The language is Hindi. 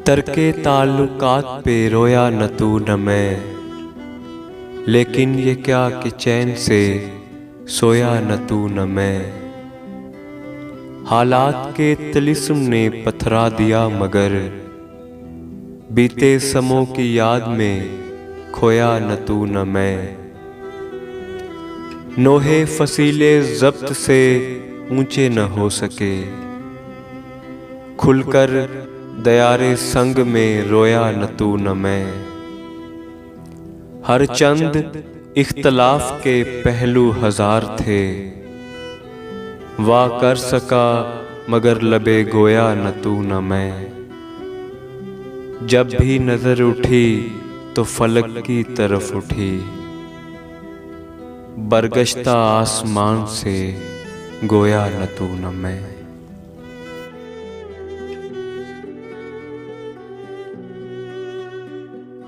तरके ताल्लुकात पे रोया न तू न मैं, लेकिन ये क्या कि चैन से सोया न तू न मैं। हालात के तिलिस्म ने पथरा दिया मगर बीते समों की याद में खोया न तू न मैं। नोहे फसीले ज़ब्त से ऊंचे न हो सके, खुलकर दयारे संग में रोया न तू न मैं। हर चंद इख्तलाफ के पहलू हजार थे, वाह कर सका मगर लबे गोया न तू न मैं। जब भी नजर उठी तो फलक की तरफ उठी, बरगश्ता आसमान से गोया न तू न मैं।